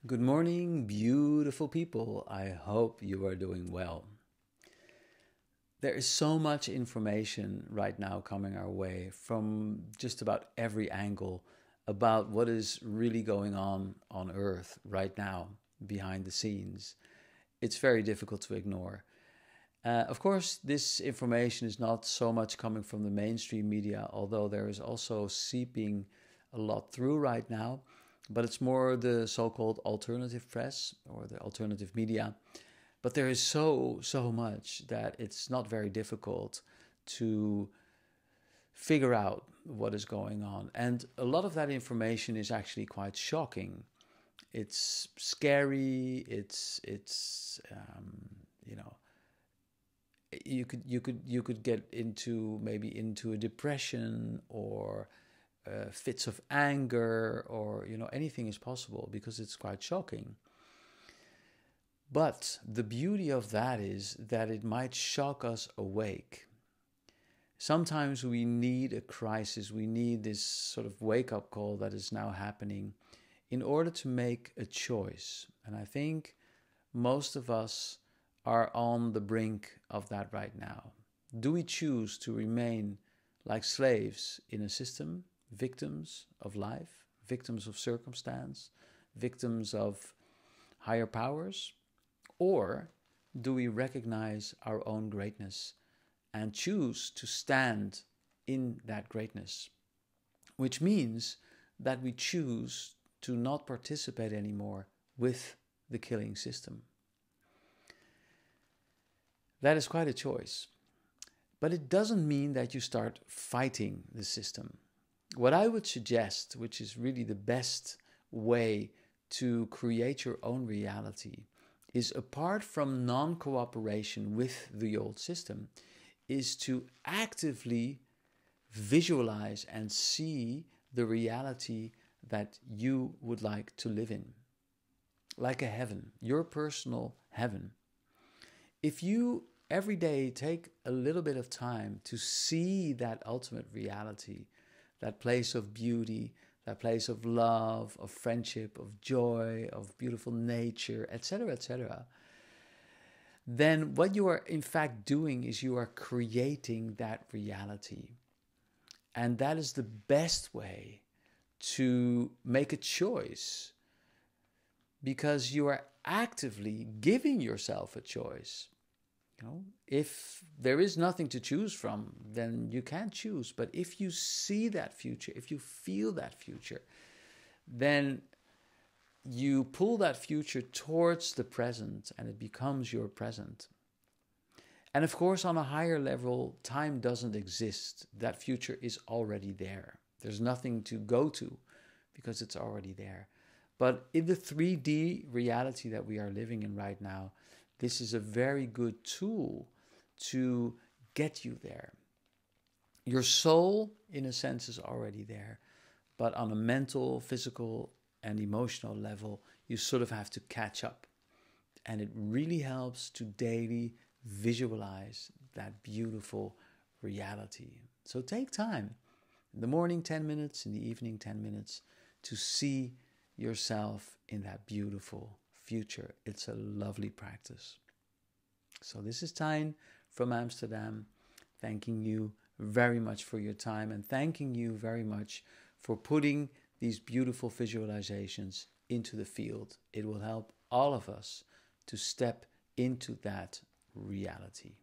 Good morning, beautiful people. I hope you are doing well. There is so much information right now coming our way from just about every angle about what is really going on Earth right now behind the scenes. It's very difficult to ignore. Of course, this information is not so much coming from the mainstream media, although there is also seeping a lot through right now. But it's more the so-called alternative press or the alternative media. But there is so much that it's not very difficult to figure out what is going on. And a lot of that information is actually quite shocking. It's scary. It's you know you could get into maybe into a depression or fits of anger, or anything is possible because it's quite shocking. But the beauty of that is that it might shock us awake. Sometimes we need a crisis, we need this sort of wake up call that is now happening in order to make a choice. And I think most of us are on the brink of that right now. Do we choose to remain like slaves in a system, victims of life, victims of circumstance, victims of higher powers? Or do we recognize our own greatness and choose to stand in that greatness? Which means that we choose to not participate anymore with the killing system. That is quite a choice. But it doesn't mean that you start fighting the system. What I would suggest, which is really the best way to create your own reality, is apart from non-cooperation with the old system, is to actively visualize and see the reality that you would like to live in. Like a heaven, your personal heaven. If you every day take a little bit of time to see that ultimate reality, that place of beauty, that place of love, of friendship, of joy, of beautiful nature, etc., then what you are in fact doing is you are creating that reality. And that is the best way to make a choice, because you are actively giving yourself a choice. If there is nothing to choose from, then you can't choose. But if you see that future, if you feel that future, then you pull that future towards the present and it becomes your present. And of course, on a higher level, time doesn't exist. That future is already there. There's nothing to go to because it's already there. But in the 3D reality that we are living in right now, this is a very good tool to get you there. Your soul, in a sense, is already there. But on a mental, physical, and emotional level, you sort of have to catch up. And it really helps to daily visualize that beautiful reality. So take time, in the morning 10 minutes, in the evening 10 minutes, to see yourself in that beautiful future. It's a lovely practice. So this is Tijn from Amsterdam, thanking you very much for your time and thanking you very much for putting these beautiful visualizations into the field. It will help all of us to step into that reality.